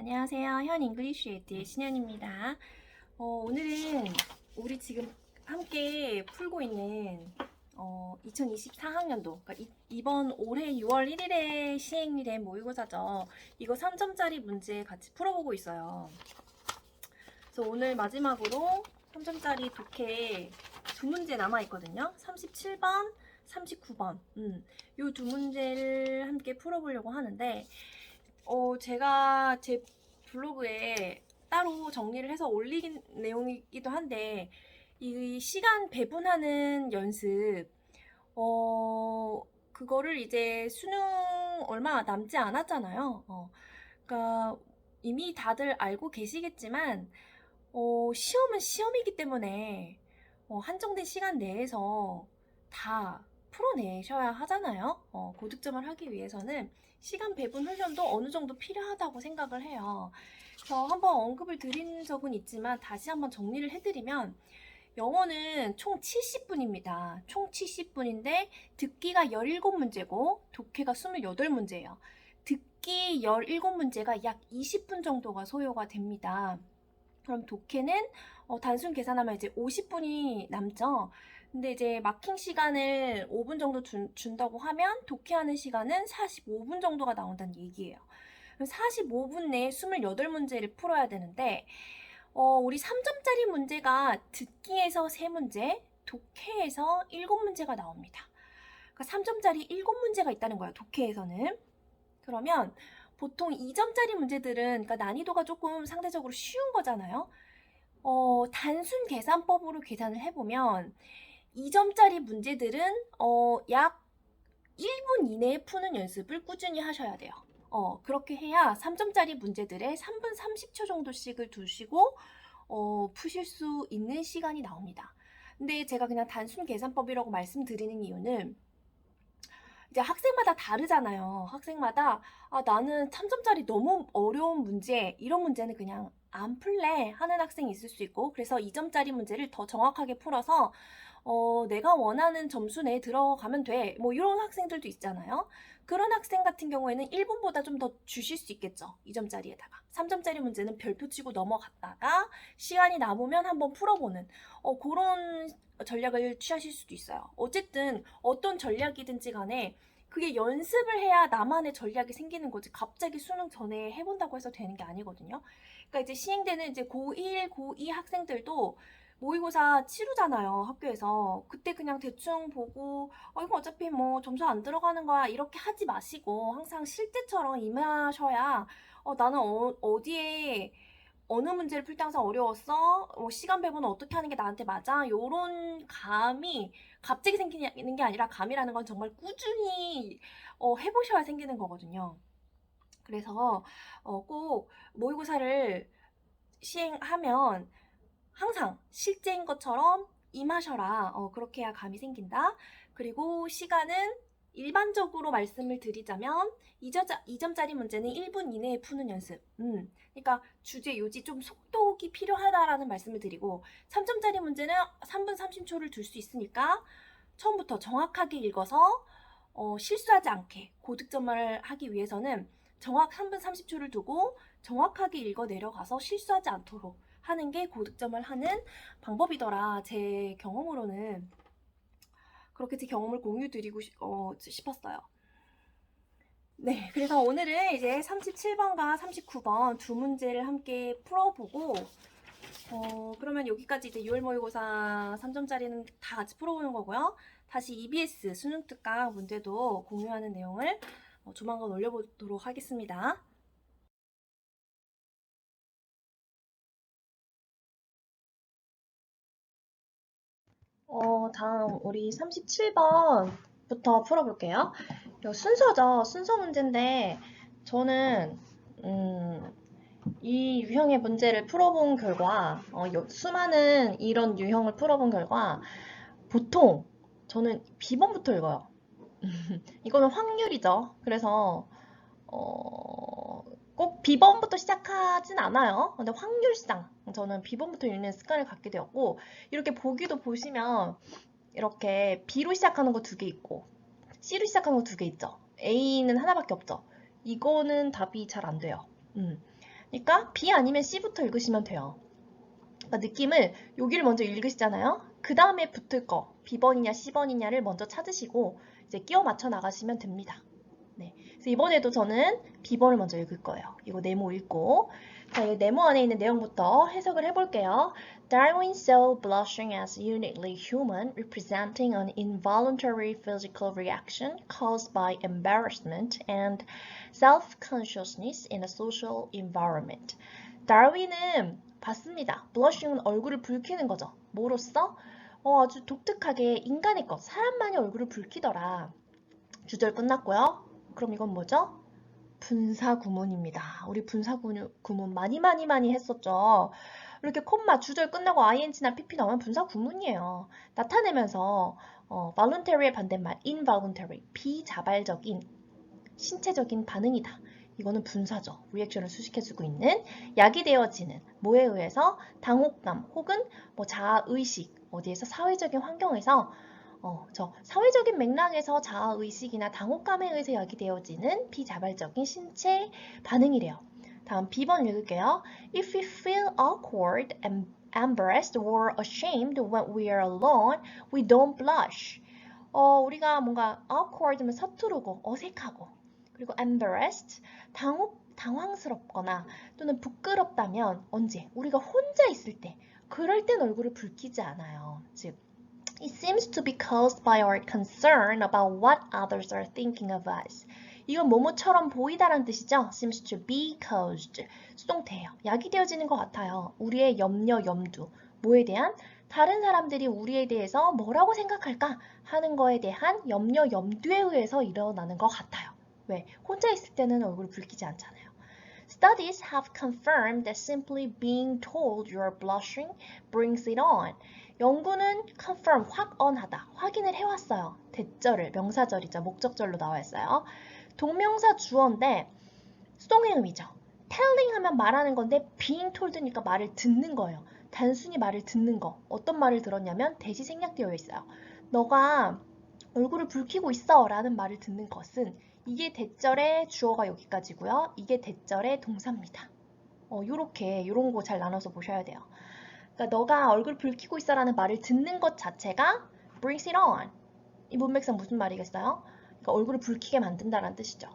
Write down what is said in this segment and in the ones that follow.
안녕하세요. 현 잉글리쉬 에듀의 신현입니다. 오늘은 우리 지금 함께 풀고 있는 2024학년도, 그러니까 이번 올해 6월 1일에 시행이 된 모의고사죠. 이거 3점짜리 문제 같이 풀어보고 있어요. 그래서 오늘 마지막으로 3점짜리 독해 두 문제 남아있거든요. 37번, 39번. 이 두 문제를 함께 풀어보려고 하는데, 제가 제 블로그에 따로 정리를 해서 올린 내용이기도 한데, 이 시간 배분하는 연습, 그거를 이제 수능 얼마 남지 않았잖아요. 그러니까 이미 다들 알고 계시겠지만, 시험은 시험이기 때문에, 한정된 시간 내에서 다 풀어내셔야 하잖아요. 고득점을 하기 위해서는 시간 배분 훈련도 어느 정도 필요하다고 생각을 해요. 그래서 한번 언급을 드린 적은 있지만 다시 한번 정리를 해드리면, 영어는 총 70분입니다. 총 70분인데 듣기가 17문제고 독해가 28문제예요. 듣기 17문제가 약 20분 정도가 소요가 됩니다. 그럼 독해는 단순 계산하면 이제 50분이 남죠. 근데 이제 마킹 시간을 5분 정도 준다고 하면 독해하는 시간은 45분 정도가 나온다는 얘기예요. 45분 내에 28문제를 풀어야 되는데, 우리 3점짜리 문제가 듣기에서 3문제, 독해에서 7문제가 나옵니다. 그러니까 3점짜리 7문제가 있다는 거예요, 독해에서는. 그러면 보통 2점짜리 문제들은, 그러니까 난이도가 조금 상대적으로 쉬운 거잖아요. 단순 계산법으로 계산을 해보면 2점짜리 문제들은 약 1분 이내에 푸는 연습을 꾸준히 하셔야 돼요. 그렇게 해야 3점짜리 문제들에 3분 30초 정도씩을 두시고 푸실 수 있는 시간이 나옵니다. 근데 제가 그냥 단순 계산법이라고 말씀드리는 이유는, 이제 학생마다 다르잖아요. 학생마다 나는 3점짜리 너무 어려운 문제, 이런 문제는 그냥 안 풀래 하는 학생이 있을 수 있고, 그래서 2점짜리 문제를 더 정확하게 풀어서 내가 원하는 점수 내에 들어가면 돼, 뭐 이런 학생들도 있잖아요. 그런 학생 같은 경우에는 1분보다 좀 더 주실 수 있겠죠. 2점짜리에다가 3점짜리 문제는 별표 치고 넘어갔다가 시간이 남으면 한번 풀어보는 그런 전략을 취하실 수도 있어요. 어쨌든 어떤 전략이든지 간에 그게 연습을 해야 나만의 전략이 생기는 거지, 갑자기 수능 전에 해본다고 해서 되는 게 아니거든요. 그러니까 이제 시행되는 이제 고1, 고2 학생들도 모의고사 치르잖아요, 학교에서. 그때 그냥 대충 보고 이거 어차피 뭐 점수 안 들어가는 거야, 이렇게 하지 마시고 항상 실제처럼 임하셔야 나는 어디에 어느 문제를 풀 때 항상 어려웠어? 시간 배분은 어떻게 하는 게 나한테 맞아? 요런 감이 갑자기 생기는 게 아니라, 감이라는 건 정말 꾸준히 해보셔야 생기는 거거든요. 그래서 꼭 모의고사를 시행하면 항상 실제인 것처럼 임하셔라. 그렇게 해야 감이 생긴다. 그리고 시간은 일반적으로 말씀을 드리자면 2점짜리 문제는 1분 이내에 푸는 연습. 그러니까 주제, 요지 좀 속독이 필요하다라는 말씀을 드리고, 3점짜리 문제는 3분 30초를 둘 수 있으니까 처음부터 정확하게 읽어서 실수하지 않게 고득점을 하기 위해서는 3분 30초를 두고 정확하게 읽어 내려가서 실수하지 않도록 하는 게 고득점을 하는 방법이더라. 제 경험으로는 그렇게 제 경험을 공유드리고 싶었어요. 네, 그래서 오늘은 이제 37번과 39번 두 문제를 함께 풀어보고, 그러면 여기까지 이제 6월 모의고사 3점짜리는 다 같이 풀어보는 거고요. 다시 EBS 수능 특강 문제도 공유하는 내용을 조만간 올려보도록 하겠습니다. 다음 우리 37번부터 풀어볼게요. 이거 순서죠. 순서 문제인데, 저는 이 유형의 문제를 풀어본 결과, 수많은 이런 유형을 풀어본 결과, 보통 저는 B번부터 읽어요. 이거는 확률이죠. 그래서 꼭 B번부터 시작하진 않아요. 근데 확률상 저는 B번부터 읽는 습관을 갖게 되었고, 이렇게 보기도 보시면 이렇게 B로 시작하는 거 2개 있고 C로 시작하는 거 2개 있죠. A는 하나밖에 없죠. 이거는 답이 잘 안 돼요. 그러니까 B 아니면 C부터 읽으시면 돼요. 그러니까 느낌을 여기를 먼저 읽으시잖아요. 그 다음에 붙을 거 B번이냐 C번이냐를 먼저 찾으시고 이제 끼워 맞춰 나가시면 됩니다. 네. 그래서 이번에도 저는 B번을 먼저 읽을 거예요. 이거 네모 읽고 자, 이 네모 안에 있는 내용부터 해석을 해볼게요. Darwin saw blushing as uniquely human, representing an involuntary physical reaction caused by embarrassment and self-consciousness in a social environment. 다윈은 봤습니다. blushing은 얼굴을 붉히는 거죠. 뭐로써? 아주 독특하게 인간의 것, 사람만이 얼굴을 붉히더라. 주절 끝났고요. 그럼 이건 뭐죠? 분사구문입니다. 우리 분사구문 많이 했었죠. 이렇게 콤마, 주절 끝나고 ing나 pp 나오면 분사구문이에요. 나타내면서 voluntary의 반대말 involuntary, 비자발적인 신체적인 반응이다. 이거는 분사죠. 리액션을 수식해주고 있는 약이 되어지는 뭐에 의해서 당혹감 혹은 뭐 자아의식 어디에서 사회적인 환경에서 저 사회적인 맥락에서 자아의식이나 당혹감에 의해서 야기되어지는 비자발적인 신체 반응이래요. 다음 B번 읽을게요. If we feel awkward, embarrassed or ashamed when we are alone, we don't blush. 우리가 뭔가 awkward면 서투르고 어색하고 그리고 embarrassed, 당황스럽거나 또는 부끄럽다면 언제? 우리가 혼자 있을 때 그럴 땐 얼굴을 붉히지 않아요. 즉 It seems to be caused by our concern about what others are thinking of us. 이건 뭐뭐처럼 보이다라는 뜻이죠. Seems to be caused. 수동태예요. 야기되어지는 것 같아요. 우리의 염려, 염두. 뭐에 대한? 다른 사람들이 우리에 대해서 뭐라고 생각할까 하는 거에 대한 염려, 염두에 의해서 일어나는 것 같아요. 왜? 혼자 있을 때는 얼굴을 붉히지 않잖아요. Studies have confirmed that simply being told you are blushing brings it on. 연구는 confirm, 확언하다, 확인을 해왔어요. 대절을, 명사절이죠. 목적절로 나와 있어요. 동명사 주어인데 수동행음이죠. telling 하면 말하는 건데 being told니까 말을 듣는 거예요. 단순히 말을 듣는 거. 어떤 말을 들었냐면 대시 생략되어 있어요. 너가 얼굴을 붉히고 있어 라는 말을 듣는 것은 이게 대절의 주어가 여기까지고요. 이게 대절의 동사입니다. 요런 거 잘 나눠서 보셔야 돼요. 그러니까 너가 얼굴 붉히고 있어라는 말을 듣는 것 자체가 brings it on. 이 문맥상 무슨 말이겠어요? 그러니까 얼굴을 붉히게 만든다는 뜻이죠.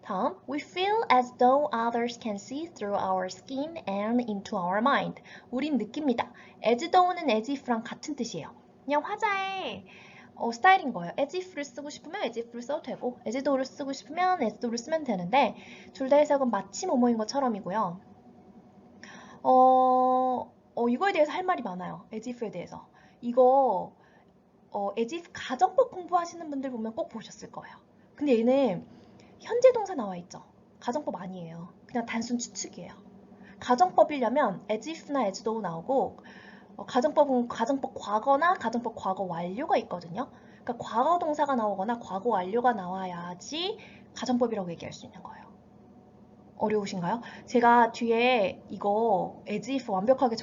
다음, we feel as though others can see through our skin and into our mind. 우린 느낍니다. as though는 as if랑 같은 뜻이에요. 그냥 화자의 스타일인 거예요. as if를 쓰고 싶으면 as if를 써도 되고 as though를 쓰고 싶으면 as though를 쓰면 되는데 둘 다 해석은 마치 뭐뭐인 것처럼이고요. 이거에 대해서 할 말이 많아요. as if에 대해서. 이거 as if 가정법 공부하시는 분들 보면 꼭 보셨을 거예요. 근데 얘는 현재 동사 나와 있죠. 가정법 아니에요. 그냥 단순 추측이에요. 가정법이려면 as if나 as though 나오고 가정법은 가정법 과거나 가정법 과거 완료가 있거든요. 그러니까 과거 동사가 나오거나 과거 완료가 나와야지 가정법이라고 얘기할 수 있는 거예요. 어려우신가요? 제가 뒤에 이거 as if 완벽하게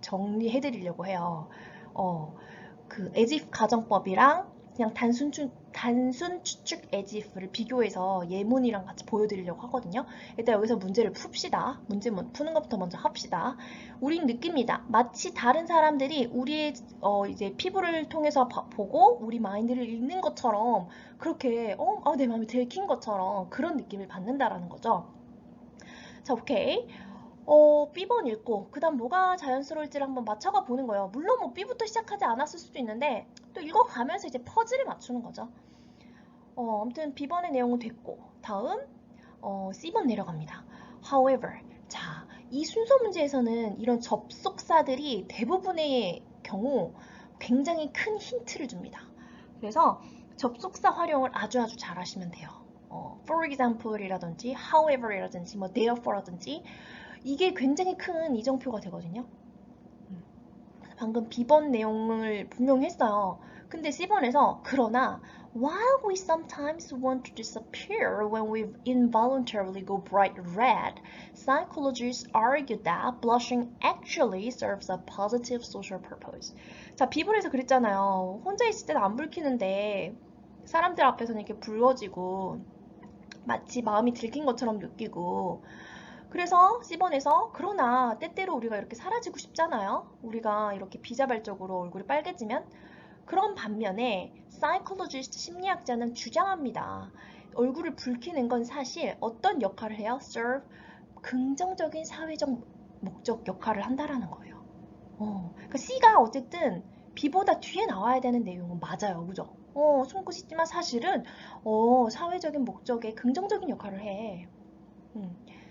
정리해드리려고 해요. 그 as if 가정법이랑 그냥 단순 추측 as if를 비교해서 예문이랑 같이 보여드리려고 하거든요. 일단 여기서 문제를 풉시다. 문제 푸는 것부터 먼저 합시다. 우린 느낍니다. 마치 다른 사람들이 우리의 이제 피부를 통해서 보고 우리 마인드를 읽는 것처럼 그렇게 내 마음이 들킨 것처럼 그런 느낌을 받는다라는 거죠. 자, 오케이. B번 읽고 그 다음 뭐가 자연스러울지를 한번 맞춰가 보는 거예요. 물론 뭐 B부터 시작하지 않았을 수도 있는데 또 읽어가면서 이제 퍼즐을 맞추는 거죠. 아무튼 B번의 내용은 됐고 다음 C번 내려갑니다. However, 자, 이 순서 문제에서는 이런 접속사들이 대부분의 경우 굉장히 큰 힌트를 줍니다. 그래서 접속사 활용을 아주 잘 하시면 돼요. for example이라든지 however이라든지 뭐 therefore라든지 이게 굉장히 큰 이정표가 되거든요. 방금 B번 내용을 분명히 했어요. 근데 C번에서 그러나 while we sometimes want to disappear when we involuntarily go bright red, psychologists argue that blushing actually serves a positive social purpose. 자, B번에서 그랬잖아요. 혼자 있을 때는 안 붉히는데 사람들 앞에서는 이렇게 붉어지고 마치 마음이 들킨 것처럼 느끼고 그래서 C번에서 그러나 때때로 우리가 이렇게 사라지고 싶잖아요. 우리가 이렇게 비자발적으로 얼굴이 빨개지면 그런 반면에 psychologist 심리학자는 주장합니다. 얼굴을 붉히는 건 사실 어떤 역할을 해요? serve 긍정적인 사회적 목적 역할을 한다라는 거예요. 그러니까 C가 어쨌든 B보다 뒤에 나와야 되는 내용은 맞아요. 그죠? 숨고 싶지만 사실은 사회적인 목적에 긍정적인 역할을 해.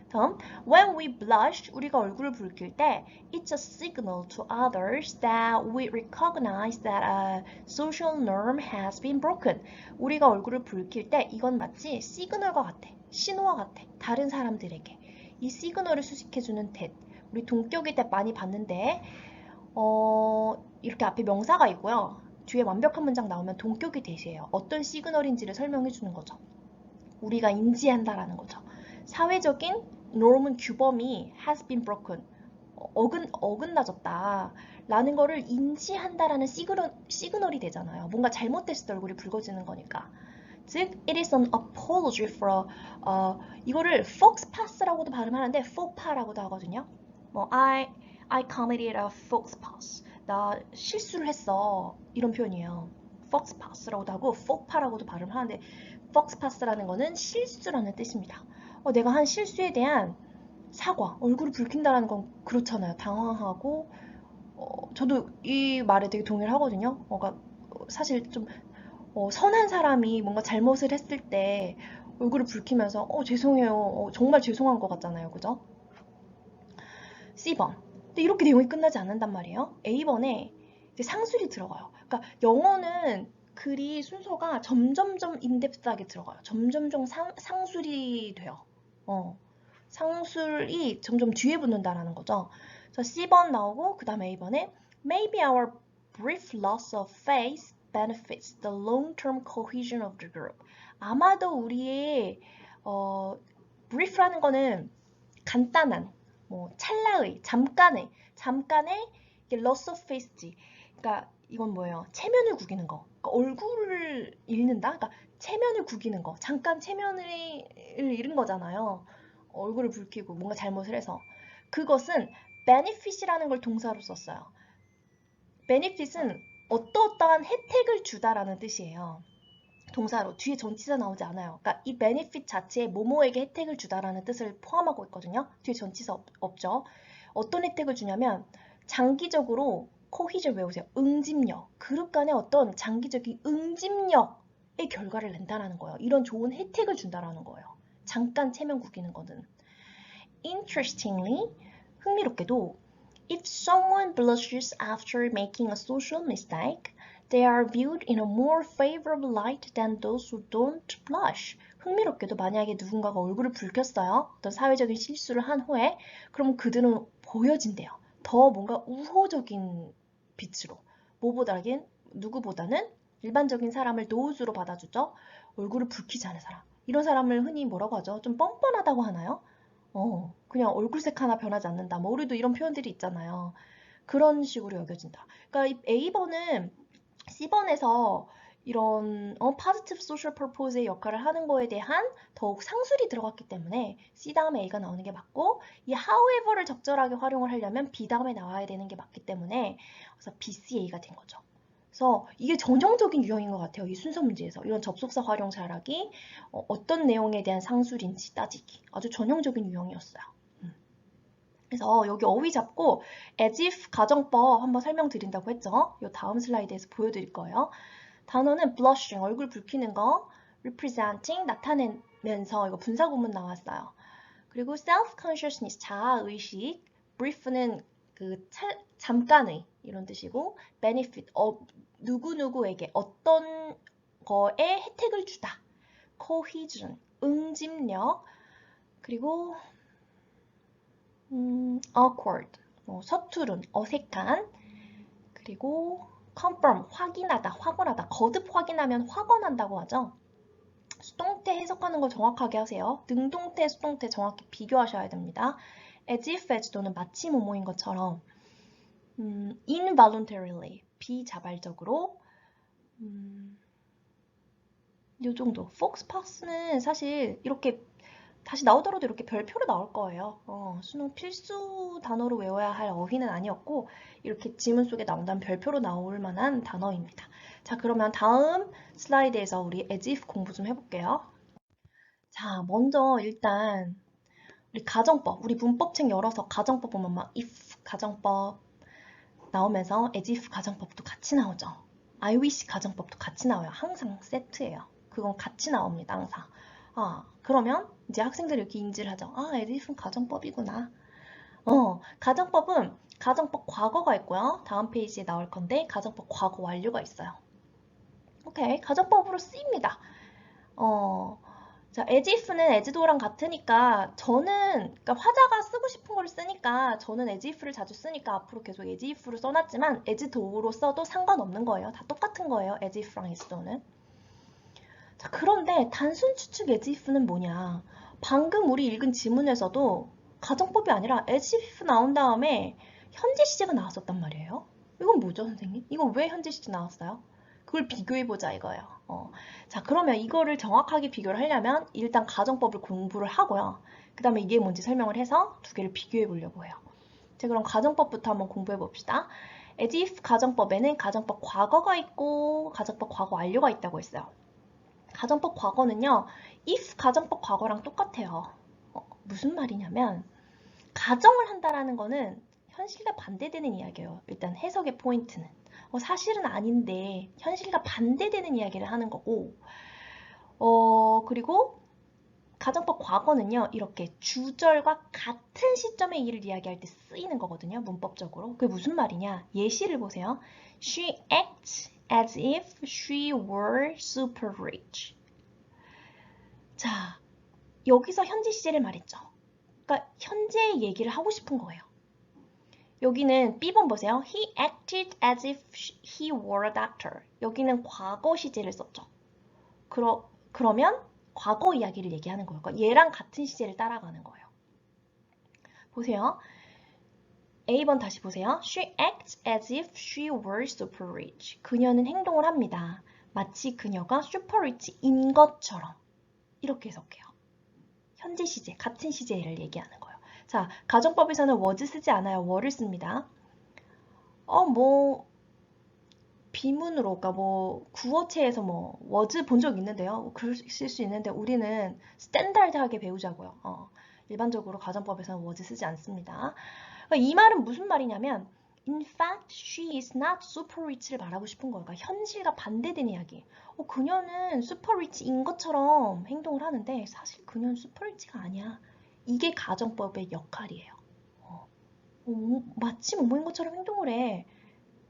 다음, when we blush, 우리가 얼굴을 붉힐 때 it's a signal to others that we recognize that a social norm has been broken. 우리가 얼굴을 붉힐 때 이건 마치 시그널과 같아. 신호와 같아. 다른 사람들에게. 이 시그널을 수식해주는 that. 우리 동격일 때 많이 봤는데 이렇게 앞에 명사가 있고요. 뒤에 완벽한 문장 나오면 동격이 대시해요. 어떤 시그널인지를 설명해 주는 거죠. 우리가 인지한다라는 거죠. 사회적인 norm은 규범이 has been broken. 어긋나졌다. 라는 거를 인지한다라는 시그널이 되잖아요. 뭔가 잘못됐을 때 얼굴이 붉어지는 거니까. 즉, it is an apology for 이거를 faux pas라고도 발음하는데 faux pas라고도 하거든요. I committed a faux pas. 나 실수를 했어. 이런 표현이에요. faux pas라고도 하고 faux pas라고도 발음하는데 faux pas라는 거는 실수라는 뜻입니다. 내가 한 실수에 대한 사과, 얼굴을 붉힌다라는 건 그렇잖아요. 당황하고 저도 이 말에 되게 동의를 하거든요. 그러니까 사실 좀 선한 사람이 뭔가 잘못을 했을 때 얼굴을 붉히면서 죄송해요. 정말 죄송한 것 같잖아요. 그죠? C번. 근데 이렇게 내용이 끝나지 않는단 말이에요. A번에 이제 상술이 들어가요. 그러니까 영어는 글이 순서가 점점점 인덱스하게 들어가요. 점점점 상술이 돼요. 상술이 점점 뒤에 붙는다라는 거죠. 그래서 C번 나오고 그 다음에 A번에 Maybe our brief loss of face benefits the long-term cohesion of the group. 아마도 우리의 brief라는 거는 간단한 찰나의, 잠깐의 loss of face지. 그러니까 이건 뭐예요? 체면을 구기는 거. 그러니까 얼굴을 잃는다? 그러니까 체면을 구기는 거. 잠깐 체면을 잃은 거잖아요. 얼굴을 붉히고 뭔가 잘못을 해서. 그것은 benefit이라는 걸 동사로 썼어요. benefit은 어떠어떠한 혜택을 주다라는 뜻이에요. 동사로 뒤에 전치사 나오지 않아요. 그러니까 이 benefit 자체에 뭐뭐에게 혜택을 주다라는 뜻을 포함하고 있거든요. 뒤에 전치사 없죠. 어떤 혜택을 주냐면 장기적으로 코히전 외우세요. 응집력. 그룹 간의 어떤 장기적인 응집력의 결과를 낸다라는 거예요. 이런 좋은 혜택을 준다라는 거예요. 잠깐 체면 구기는 거는. Interestingly, 흥미롭게도 if someone blushes after making a social mistake, they are viewed in a more favorable light than those who don't blush. 흥미롭게도 만약에 누군가가 얼굴을 붉혔어요. 어떤 사회적인 실수를 한 후에 그럼 그들은 보여진대요. 더 뭔가 우호적인 빛으로. 누구보다는 일반적인 사람을 노우즈로 받아주죠. 얼굴을 붉히지 않은 사람. 이런 사람을 흔히 뭐라고 하죠? 좀 뻔뻔하다고 하나요? 그냥 얼굴색 하나 변하지 않는다. 뭐 우리도 이런 표현들이 있잖아요. 그런 식으로 여겨진다. 그러니까 A번은 C번에서 이런 positive social purpose의 역할을 하는 거에 대한 더욱 상술이 들어갔기 때문에 C 다음에 A가 나오는 게 맞고 이 however를 적절하게 활용을 하려면 B 다음에 나와야 되는 게 맞기 때문에 그래서 BCA가 된 거죠. 그래서 이게 전형적인 유형인 것 같아요. 이 순서 문제에서 이런 접속사 활용 잘하기, 어떤 내용에 대한 상술인지 따지기 아주 전형적인 유형이었어요. 그래서 여기 어휘 잡고 as if 가정법 한번 설명드린다고 했죠. 이 다음 슬라이드에서 보여드릴 거예요. 단어는 blushing, 얼굴 붉히는 거, representing, 나타내면서 이거 분사구문 나왔어요. 그리고 self-consciousness, 자아의식, brief는 잠깐의 이런 뜻이고 benefit, 누구누구에게 어떤 거에 혜택을 주다. cohesion, 응집력, 그리고 awkward, 서투른, 어색한, 그리고 confirm, 확인하다, 거듭 확인하면 확언한다고 하죠. 수동태 해석하는 걸 정확하게 하세요. 능동태, 수동태 정확히 비교하셔야 됩니다. as if as 또는 마치 뭐뭐인 것처럼 involuntarily, 비자발적으로 이 정도. fox pass는 사실 이렇게 다시 나오더라도 이렇게 별표로 나올 거예요. 수능 필수 단어로 외워야 할 어휘는 아니었고 이렇게 지문 속에 나온다면 별표로 나올 만한 단어입니다. 자, 그러면 다음 슬라이드에서 우리 as if 공부 좀 해볼게요. 자, 먼저 일단 우리 가정법, 우리 문법책 열어서 가정법 보면 막 if 가정법 나오면서 as if 가정법도 같이 나오죠. I wish 가정법도 같이 나와요. 항상 세트예요. 그건 같이 나옵니다. 항상. 그러면 이제 학생들이 이렇게 인지를 하죠. as if는 가정법이구나. 가정법은 가정법 과거가 있고요. 다음 페이지에 나올 건데 가정법 과거 완료가 있어요. 오케이, 가정법으로 쓰입니다. 자, as if는 as tho랑 같으니까 그러니까 화자가 쓰고 싶은 걸 쓰니까 저는 as if를 자주 쓰니까 앞으로 계속 as if로 써놨지만 as tho로 써도 상관없는 거예요. 다 똑같은 거예요. as if랑 as tho는. 자, 그런데 단순 추측 as if는 뭐냐? 방금 우리 읽은 지문에서도 가정법이 아니라 as if 나온 다음에 현재 시제가 나왔었단 말이에요. 이건 뭐죠, 선생님? 이건 왜 현재 시제 나왔어요? 그걸 비교해보자 이거예요. 자, 그러면 이거를 정확하게 비교를 하려면 일단 가정법을 공부를 하고요. 그 다음에 이게 뭔지 설명을 해서 두 개를 비교해 보려고 해요. 자, 그럼 가정법부터 한번 공부해 봅시다. as if 가정법에는 가정법 과거가 있고 가정법 과거 완료가 있다고 했어요. 가정법 과거는요, if 가정법 과거랑 똑같아요. 무슨 말이냐면 가정을 한다라는 거는 현실과 반대되는 이야기예요. 일단 해석의 포인트는. 사실은 아닌데 현실과 반대되는 이야기를 하는 거고 그리고 가정법 과거는요. 이렇게 주절과 같은 시점의 일을 이야기할 때 쓰이는 거거든요. 문법적으로. 그게 무슨 말이냐? 예시를 보세요. She acts as if she were super rich. 자, 여기서 현재 시제를 말했죠. 그러니까 현재 얘기를 하고 싶은 거예요. 여기는 B번 보세요. He acted as if he were a doctor. 여기는 과거 시제를 썼죠. 그러면 과거 이야기를 얘기하는 거예요. 그러니까 얘랑 같은 시제를 따라가는 거예요. 보세요. A번 다시 보세요. She acts as if she were super rich. 그녀는 행동을 합니다. 마치 그녀가 super rich인 것처럼. 이렇게 해석해요. 현재 시제, 같은 시제를 얘기하는 거예요. 자, 가정법에서는 was 쓰지 않아요. were를 씁니다. 비문으로, 그러니까 구어체에서 was 본 적 있는데요. 그러실 수 있는데 우리는 스탠다드하게 배우자고요. 일반적으로 가정법에서는 was 쓰지 않습니다. 그러니까 이 말은 무슨 말이냐면 in fact, she is not super rich를 말하고 싶은 거예요. 그러니까 현실과 반대된 이야기. 그녀는 super rich인 것처럼 행동을 하는데 사실 그녀는 super rich가 아니야. 이게 가정법의 역할이에요. 마치 뭐뭐인 것처럼 행동을 해.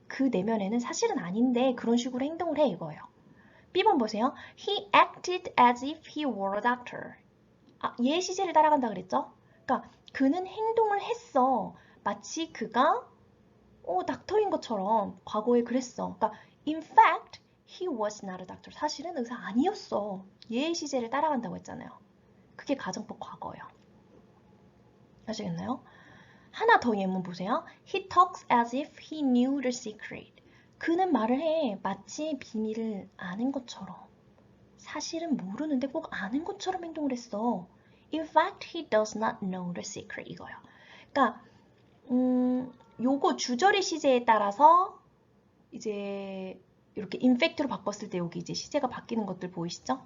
그 내면에는 사실은 아닌데 그런 식으로 행동을 해 이거예요. B번 보세요. He acted as if he were a doctor. 얘 시제를 따라간다 그랬죠? 그러니까 그는 행동을 했어. 마치 그가 닥터인 것처럼 과거에 그랬어. 그러니까 in fact, he was not a doctor. 사실은 의사 아니었어. 얘 시제를 따라간다고 했잖아요. 그게 가정법 과거예요. 아시겠나요? 하나 더 예문 보세요. He talks as if he knew the secret. 그는 말을 해. 마치 비밀을 아는 것처럼. 사실은 모르는데 꼭 아는 것처럼 행동을 했어. In fact, he does not know the secret. 이거요. 그러니까 요거 주절의 시제에 따라서 이제 이렇게 in fact로 바꿨을 때 여기 이제 시제가 바뀌는 것들 보이시죠?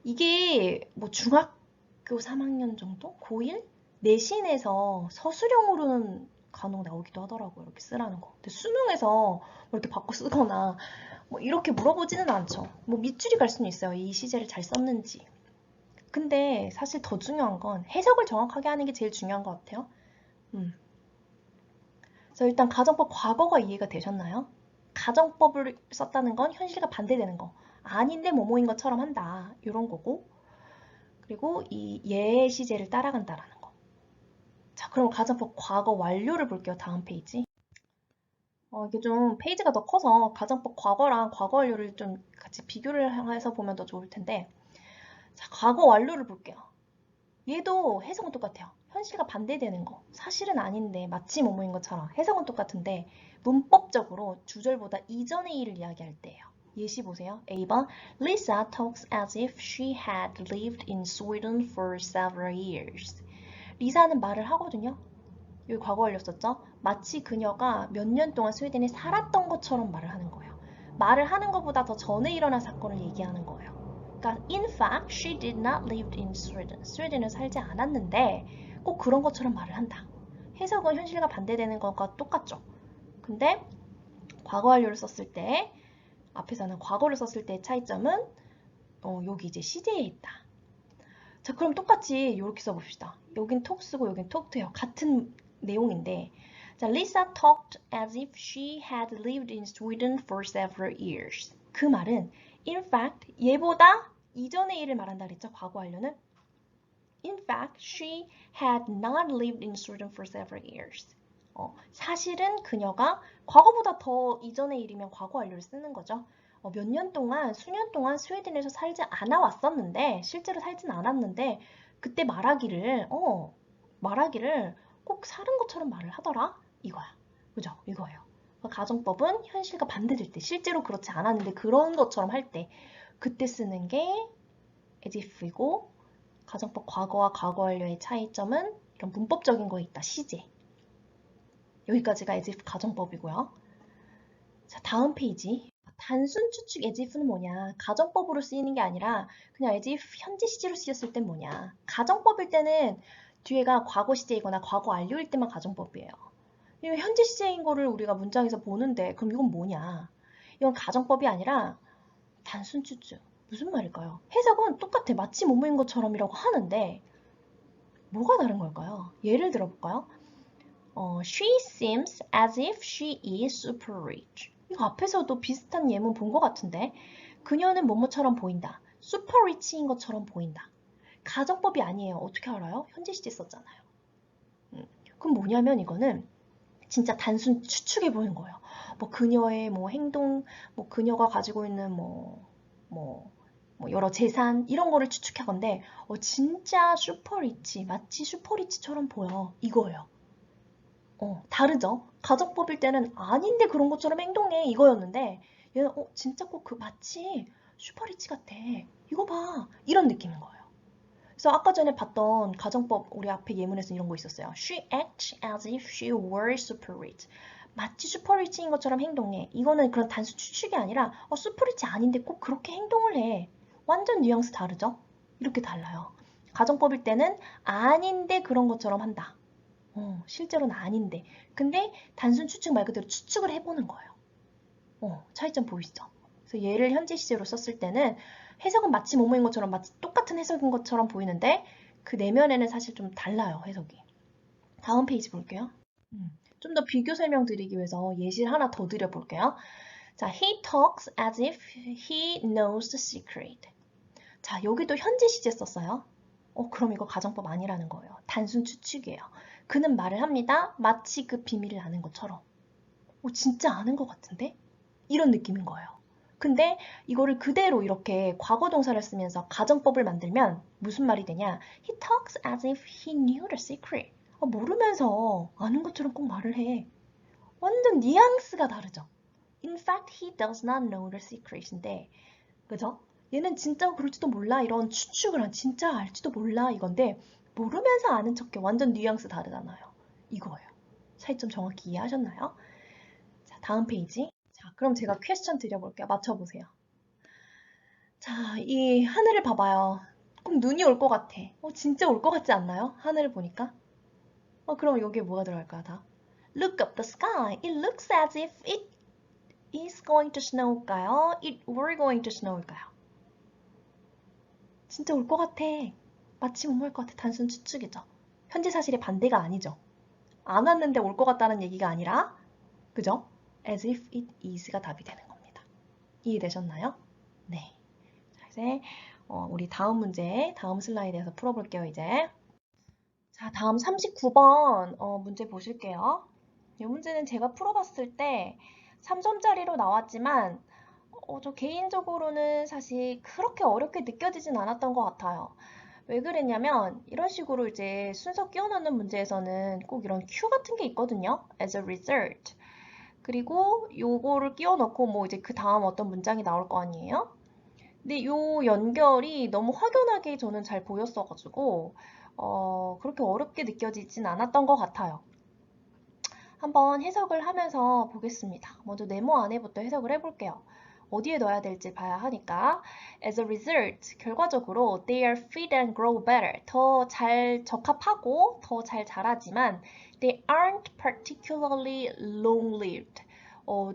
이게 중학교 3학년 정도? 고1? 내신에서 서술형으로는 간혹 나오기도 하더라고요. 이렇게 쓰라는 거. 근데 수능에서 이렇게 바꿔 쓰거나 이렇게 물어보지는 않죠. 밑줄이 갈 수는 있어요. 이 시제를 잘 썼는지. 근데 사실 더 중요한 건 해석을 정확하게 하는 게 제일 중요한 것 같아요. 그래서 일단 가정법 과거가 이해가 되셨나요? 가정법을 썼다는 건 현실과 반대되는 거. 아닌데 뭐뭐인 것처럼 한다. 이런 거고. 그리고 이 예의 시제를 따라간다라는 거. 자, 그럼 가정법 과거 완료를 볼게요. 다음 페이지. 이게 좀 페이지가 더 커서 가정법 과거랑 과거 완료를 좀 같이 비교를 해서 보면 더 좋을 텐데. 자, 과거 완료를 볼게요. 얘도 해석은 똑같아요. 현실과 반대되는 거. 사실은 아닌데 마치 뭐뭐인 것처럼 해석은 똑같은데 문법적으로 주절보다 이전의 일을 이야기할 때예요. 예시 보세요. A번 Lisa talks as if she had lived in Sweden for several years. 리사는 말을 하거든요. 여기 과거 완료 썼죠? 마치 그녀가 몇 년 동안 스웨덴에 살았던 것처럼 말을 하는 거예요. 말을 하는 것보다 더 전에 일어난 사건을 얘기하는 거예요. 그러니까 in fact, she did not live in Sweden. 스웨덴에 살지 않았는데 꼭 그런 것처럼 말을 한다. 해석은 현실과 반대되는 것과 똑같죠. 근데 과거 완료를 썼을 때 앞에서는 과거를 썼을 때의 차이점은 여기 이제 시제에 있다. 자, 그럼 똑같이 이렇게 써봅시다. 여긴 talk 쓰고 여긴 talked예요. 같은 내용인데 자, Lisa talked as if she had lived in Sweden for several years. 그 말은 in fact 얘보다 이전의 일을 말한다 그랬죠. 과거 완료는 in fact she had not lived in Sweden for several years. 사실은 그녀가 과거보다 더 이전의 일이면 과거 완료를 쓰는 거죠. 몇 년 동안, 수년 동안 스웨덴에서 살지 않아 왔었는데, 실제로 살진 않았는데, 그때 말하기를 꼭 사는 것처럼 말을 하더라? 이거야. 그죠? 이거예요. 가정법은 현실과 반대될 때, 실제로 그렇지 않았는데 그런 것처럼 할 때, 그때 쓰는 게 as if이고, 가정법 과거와 과거 완료의 차이점은 이런 문법적인 거에 있다. 시제. 여기까지가 as if 가정법이고요. 자, 다음 페이지. 단순 추측 as if는 뭐냐? 가정법으로 쓰이는 게 아니라 그냥 as if 현재 시제로 쓰였을 땐 뭐냐? 가정법일 때는 뒤에가 과거 시제이거나 과거 완료일 때만 가정법이에요. 현재 시제인 거를 우리가 문장에서 보는데 그럼 이건 뭐냐? 이건 가정법이 아니라 단순 추측. 무슨 말일까요? 해석은 똑같아. 마치 뭐뭐인 것처럼이라고 하는데 뭐가 다른 걸까요? 예를 들어볼까요? She seems as if she is super rich. 이거 앞에서도 비슷한 예문 본 것 같은데 그녀는 뭐뭐처럼 보인다. super rich인 것처럼 보인다. 가정법이 아니에요. 어떻게 알아요? 현재 시제 썼잖아요. 그럼 뭐냐면 이거는 진짜 단순 추측해 보는 거예요. 뭐 그녀의 뭐 행동, 뭐 그녀가 가지고 있는 뭐 여러 재산 이런 거를 추측하건데 진짜 슈퍼 리치, 마치 슈퍼 리치처럼 보여. 이거예요. 다르죠? 가정법일 때는 아닌데 그런 것처럼 행동해 이거였는데 얘는 진짜 꼭 마치 슈퍼리치 같아. 이거 봐. 이런 느낌인 거예요. 그래서 아까 전에 봤던 가정법 우리 앞에 예문에서 이런 거 있었어요. She acts as if she were super rich. 마치 슈퍼리치인 것처럼 행동해. 이거는 그런 단순 추측이 아니라 슈퍼리치 아닌데 꼭 그렇게 행동을 해. 완전 뉘앙스 다르죠? 이렇게 달라요. 가정법일 때는 아닌데 그런 것처럼 한다. 실제로는 아닌데. 근데 단순 추측 말 그대로 추측을 해보는 거예요. 차이점 보이시죠? 그래서 얘를 현재 시제로 썼을 때는 해석은 마치 뭐뭐인 것처럼 마치 똑같은 해석인 것처럼 보이는데 그 내면에는 사실 좀 달라요, 해석이. 다음 페이지 볼게요. 좀 더 비교 설명드리기 위해서 예시를 하나 더 드려볼게요. 자, he talks as if he knows the secret. 자, 여기도 현재 시제 썼어요. 그럼 이거 가정법 아니라는 거예요. 단순 추측이에요. 그는 말을 합니다. 마치 그 비밀을 아는 것처럼. 진짜 아는 것 같은데? 이런 느낌인 거예요. 근데 이거를 그대로 이렇게 과거 동사를 쓰면서 가정법을 만들면 무슨 말이 되냐? He talks as if he knew the secret. 모르면서 아는 것처럼 꼭 말을 해. 완전 뉘앙스가 다르죠? In fact, he does not know the secret인데, 그죠? 얘는 진짜 그럴지도 몰라 이런 추측을 한 진짜 알지도 몰라 이건데 모르면서 아는 척해. 완전 뉘앙스 다르잖아요. 이거예요. 차이점 정확히 이해하셨나요? 자, 다음 페이지. 자, 그럼 제가 퀘스천 드려볼게요. 맞춰보세요. 자, 이 하늘을 봐봐요. 꼭 눈이 올 것 같아. 진짜 올 것 같지 않나요? 하늘을 보니까. 그럼 여기에 뭐가 들어갈까요, 다? Look up the sky. It looks as if it is going to snow일까요? It were going to snow일까요? 진짜 올 것 같아. 마치 못 올 것 같아. 단순 추측이죠. 현재 사실의 반대가 아니죠. 안 왔는데 올 것 같다는 얘기가 아니라, 그죠? As if it is가 답이 되는 겁니다. 이해되셨나요? 네. 자, 이제 우리 다음 문제, 다음 슬라이드에서 풀어볼게요, 이제. 자, 다음 39번 문제 보실게요. 이 문제는 제가 풀어봤을 때 3점짜리로 나왔지만 저 개인적으로는 사실 그렇게 어렵게 느껴지진 않았던 것 같아요. 왜 그랬냐면 이런 식으로 이제 순서 끼워 넣는 문제에서는 꼭 이런 Q 같은 게 있거든요. As a result. 그리고 요거를 끼워 넣고 뭐 이제 그 다음 어떤 문장이 나올 거 아니에요? 근데 요 연결이 너무 확연하게 저는 잘 보였어가지고 그렇게 어렵게 느껴지진 않았던 것 같아요. 한번 해석을 하면서 보겠습니다. 먼저 네모 안에부터 해석을 해볼게요. 어디에 넣어야 될지 봐야 하니까. As a result, 결과적으로 they are fit and grow better. 더 잘 적합하고 더 잘 자라지만 they aren't particularly long-lived.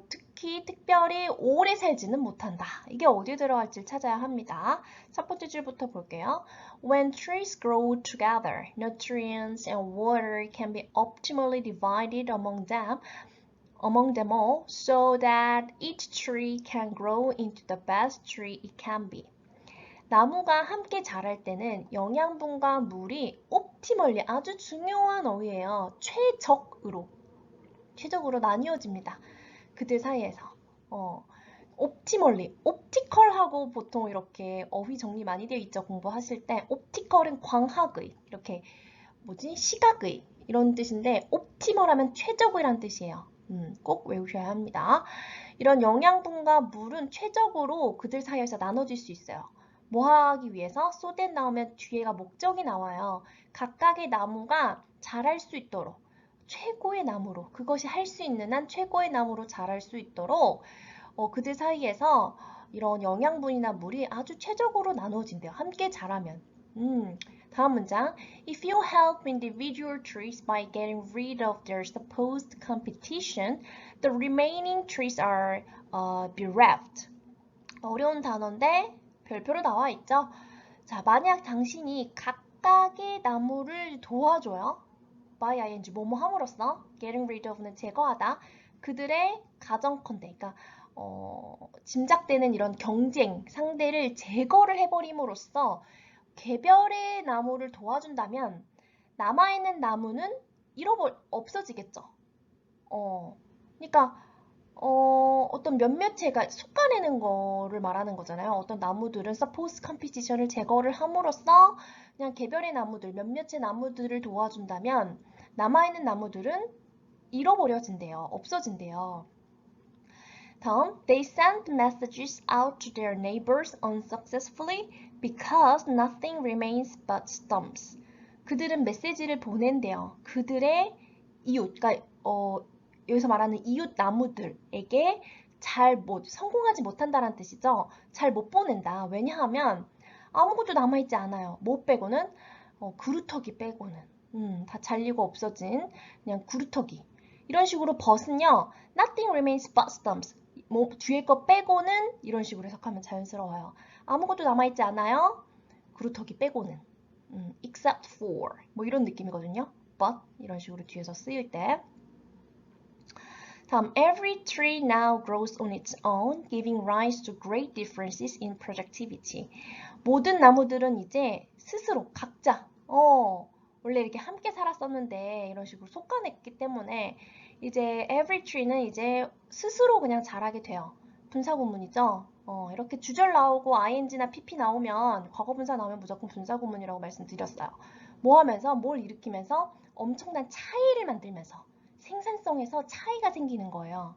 특히 특별히 오래 살지는 못한다. 이게 어디에 들어갈지 찾아야 합니다. 첫 번째 줄부터 볼게요. When trees grow together, nutrients and water can be optimally divided among them all, so that each tree can grow into the best tree it can be. 나무가 함께 자랄 때는 영양분과 물이 옵티멀리 아주 중요한 어휘예요. 최적으로 나뉘어집니다. 그들 사이에서. 옵티멀리, 옵티컬하고 보통 이렇게 어휘 정리 많이 되어 있죠. 공부하실 때. 옵티컬은 광학의, 이렇게 시각의 이런 뜻인데 옵티멀하면 최적이란 뜻이에요. 꼭 외우셔야 합니다. 이런 영양분과 물은 최적으로 그들 사이에서 나눠질 수 있어요. 뭐 하기 위해서? so that 나오면 뒤에가 목적이 나와요. 각각의 나무가 자랄 수 있도록 최고의 나무로 그것이 할 수 있는 한 최고의 나무로 자랄 수 있도록 그들 사이에서 이런 영양분이나 물이 아주 최적으로 나눠진대요. 함께 자라면. 다음 문장. If you help individual trees by getting rid of their supposed competition, the remaining trees are bereft. 어려운 단어인데 별표로 나와 있죠. 자, 만약 당신이 각각의 나무를 도와줘요. by ing 뭐뭐 함으로써 getting rid of는 제거하다. 그들의 가정컨대, 그러니까 짐작되는 이런 경쟁 상대를 제거를 해버림으로써 개별의 나무를 도와준다면 남아있는 나무는 없어지겠죠. 그러니까 어떤 몇몇체가 속아내는 거를 말하는 거잖아요. 어떤 나무들은 suppose competition을 제거를 함으로써 그냥 개별의 나무들, 몇몇의 나무들을 도와준다면 남아있는 나무들은 잃어버려진대요. 없어진대요. 다음, they sent messages out to their neighbors unsuccessfully because nothing remains but stumps. 그들은 메시지를 보낸대요. 그들의 이웃, 그러니까 여기서 말하는 이웃 나무들에게 성공하지 못한다는 뜻이죠. 잘 못 보낸다. 왜냐하면 아무것도 남아있지 않아요. 뭐 빼고는? 구루터기 빼고는. 다 잘리고 없어진 그냥 구루터기. 이런 식으로 but은요, nothing remains but stumps. 뭐 뒤에 거 빼고는 이런 식으로 해석하면 자연스러워요. 아무것도 남아있지 않아요. 구루터기 빼고는. except for. 뭐 이런 느낌이거든요. but 이런 식으로 뒤에서 쓰일 때. 다음, every tree now grows on its own, giving rise to great differences in productivity. 모든 나무들은 이제 스스로 각자 원래 이렇게 함께 살았었는데 이런 식으로 솎아냈기 때문에 이제 every tree는 이제 스스로 그냥 자라게 돼요. 분사구문이죠. 이렇게 주절 나오고 ing나 pp 나오면 과거분사 나오면 무조건 분사구문이라고 말씀드렸어요. 뭐 하면서 뭘 일으키면서 엄청난 차이를 만들면서 생산성에서 차이가 생기는 거예요.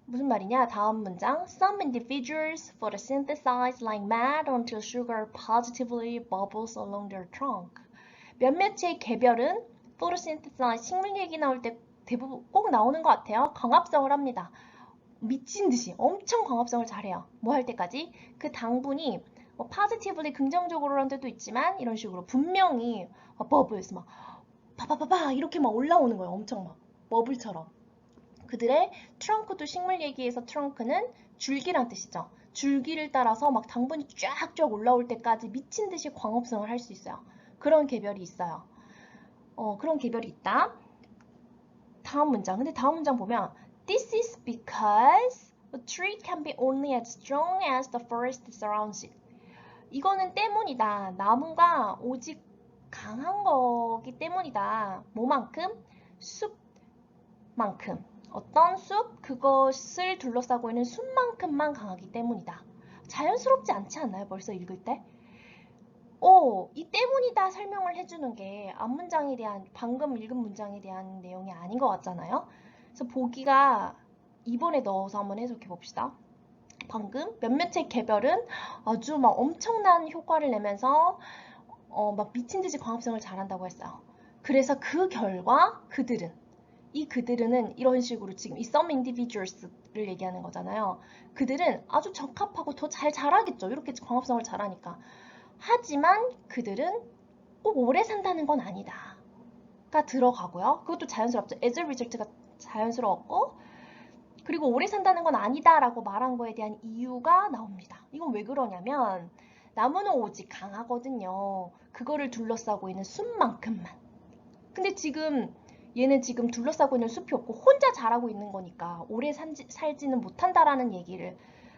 무슨 말이냐? 다음 문장. Some individuals photosynthesize like mad until sugar positively bubbles along their trunk. 몇몇의 개별은 photosynthesize, 식물 얘기 나올 때 대부분 꼭 나오는 것 같아요. 광합성을 합니다. 미친 듯이 엄청 광합성을 잘해요. 뭐 할 때까지? 그 당분이 positively 긍정적으로라는 데도 있지만 이런 식으로 분명히 bubbles 막 바바바바 이렇게 막 올라오는 거예요. 엄청 막 버블처럼. 그들의 트렁크도 식물 얘기에서 트렁크는 줄기란 뜻이죠. 줄기를 따라서 막 당분이 쫙쫙 올라올 때까지 미친 듯이 광합성을 할 수 있어요. 그런 개별이 있어요. 그런 개별이 있다. 다음 문장. 근데 다음 문장 보면 This is because a tree can be only as strong as the forest surrounds it. 이거는 때문이다. 나무가 오직 강한 거기 때문이다. 뭐만큼? 숲만큼. 어떤 숲? 그것을 둘러싸고 있는 숲만큼만 강하기 때문이다. 자연스럽지 않지 않나요? 벌써 읽을 때? 이 때문이다 설명을 해주는 게 앞문장에 대한, 방금 읽은 문장에 대한 내용이 아닌 것 같잖아요? 그래서 보기가 2번에 넣어서 한번 해석해 봅시다. 방금 몇몇의 개별은 아주 막 엄청난 효과를 내면서 막 미친 듯이 광합성을 잘한다고 했어요. 그래서 그 결과 그들은 이런 식으로 지금 이 some individuals를 얘기하는 거잖아요. 그들은 아주 적합하고 더 잘 자라겠죠. 이렇게 광합성을 잘하니까. 하지만 그들은 꼭 오래 산다는 건 아니다. 가 들어가고요. 그것도 자연스럽죠. as a result가 자연스러웠고, 그리고 오래 산다는 건 아니다 라고 말한 거에 대한 이유가 나옵니다. 이건 왜 그러냐면 나무는 오직 강하거든요. 그거를 둘러싸고 있는 숲만큼만. 근데 지금 얘는 지금 둘러싸고 있는 숲이 없고 혼자 자라고 있는 거니까 오래 살지는 못한다라는 얘기를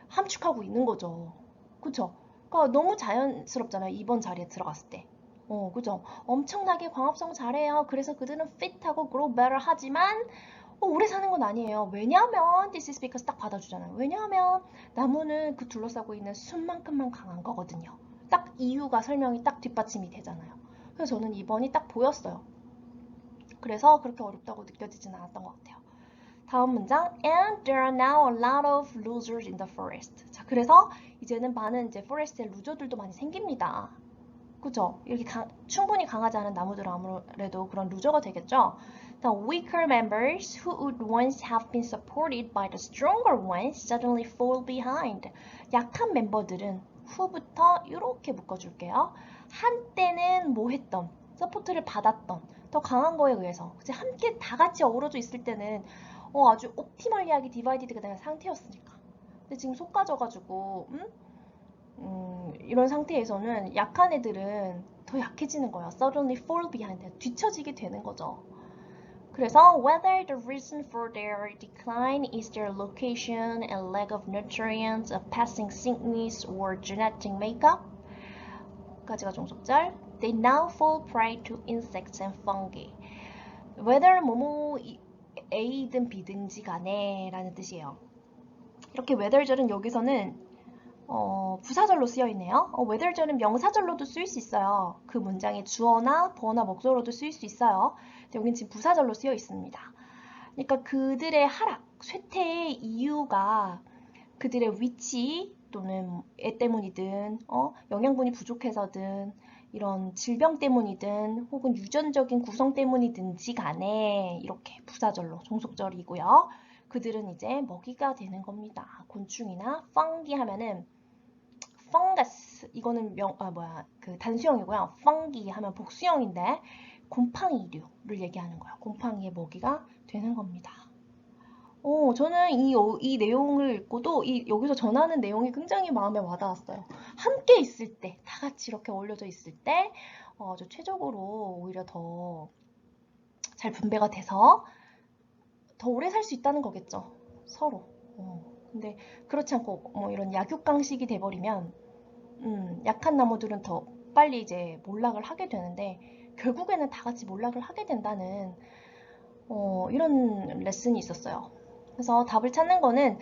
함축하고 있는 거죠. 그쵸? 그러니까 너무 자연스럽잖아요. 이번 자리에 들어갔을 때. 그죠? 엄청나게 광합성 잘해요. 그래서 그들은 fit하고 grow better 하지만 오래 사는 건 아니에요. 왜냐하면 this is because 딱 받아주잖아요. 왜냐하면 나무는 그 둘러싸고 있는 숲만큼만 강한 거거든요. 딱 이유가 설명이 딱 뒷받침이 되잖아요. 그래서 저는 2번이 딱 보였어요. 그래서 그렇게 어렵다고 느껴지진 않았던 것 같아요. 다음 문장. And there are now a lot of losers in the forest. 자, 그래서 이제는 많은 이제 forest에 루저들도 많이 생깁니다. 그죠? 이렇게 충분히 강하지 않은 나무들은 아무래도 그런 루저가 되겠죠? The weaker members who would once have been supported by the stronger ones suddenly fall behind. 약한 멤버들은 후부터 이렇게 묶어줄게요. 한때는 뭐 했던, 서포트를 받았던, 더 강한 거에 의해서 이제 함께 다 같이 어우러져 있을 때는 아주 옵티멀리하게 디바이디드가 된 상태였으니까. 근데 지금 솎아져가지고 이런 상태에서는 약한 애들은 더 약해지는 거야. Suddenly fall behind. 뒤처지게 되는 거죠. 그래서 whether the reason for their decline is their location and lack of nutrients, a passing sickness, or genetic makeup 까지가 종속절. They now fall prey to insects and fungi. whether 뭐뭐 A든 B든지 간에 라는 뜻이에요. 이렇게 whether절은 여기서는 부사절로 쓰여 있네요. whether절은 명사절로도 쓰일 수 있어요. 그 문장의 주어나 보어나 목적어로도 쓰일 수 있어요. 여긴 지금 부사절로 쓰여 있습니다. 그러니까 그들의 하락, 쇠퇴의 이유가 그들의 위치 또는 애 때문이든 영양분이 부족해서든 이런 질병 때문이든 혹은 유전적인 구성 때문이든지 간에 이렇게 부사절로 종속절이고요. 그들은 이제 먹이가 되는 겁니다. 곤충이나 펑기 하면은 펑거스 이거는 그 단수형이고요. 펑기 하면 복수형인데 곰팡이류를 얘기하는 거예요. 곰팡이의 먹이가 되는 겁니다. 저는 이 내용을 읽고도 여기서 전하는 내용이 굉장히 마음에 와닿았어요. 함께 있을 때, 다 같이 이렇게 어울려져 있을 때 아주 최적으로 오히려 더 잘 분배가 돼서 더 오래 살 수 있다는 거겠죠. 서로. 근데 그렇지 않고 뭐 이런 약육강식이 돼버리면 약한 나무들은 더 빨리 이제 몰락을 하게 되는데 결국에는 다 같이 몰락을 하게 된다는 이런 레슨이 있었어요. 그래서 답을 찾는 거는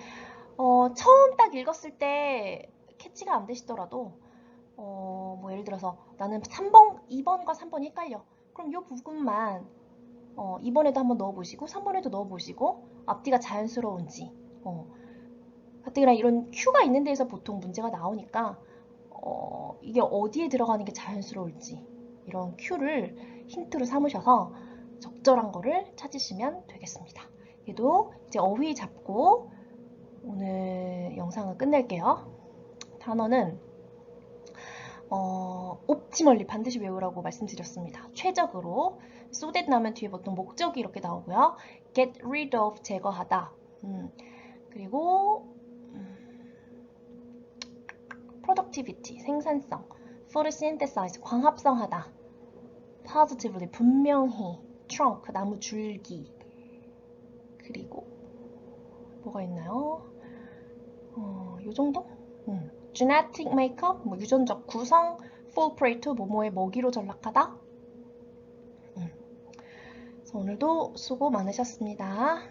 처음 딱 읽었을 때 캐치가 안 되시더라도 뭐 예를 들어서 나는 2번과 3번이 헷갈려. 그럼 이 부분만 2번에도 한번 넣어보시고 3번에도 넣어보시고 앞뒤가 자연스러운지 가뜩이나 이런 큐가 있는 데에서 보통 문제가 나오니까 이게 어디에 들어가는 게 자연스러울지 이런 큐를 힌트로 삼으셔서 적절한 거를 찾으시면 되겠습니다. 얘도 이제 어휘 잡고 오늘 영상을 끝낼게요. 단어는 옵티멀리 반드시 외우라고 말씀드렸습니다. 최적으로 so that 나면 뒤에 보통 목적이 이렇게 나오고요. get rid of 제거하다. 그리고 productivity 생산성, photosynthesize 광합성하다. positively 분명히 trunk 나무 줄기. 그리고 뭐가 있나요? 요 정도? genetic makeup, 뭐 유전적 구성, fall prey to 모모의 먹이로 전락하다. 그래서 오늘도 수고 많으셨습니다.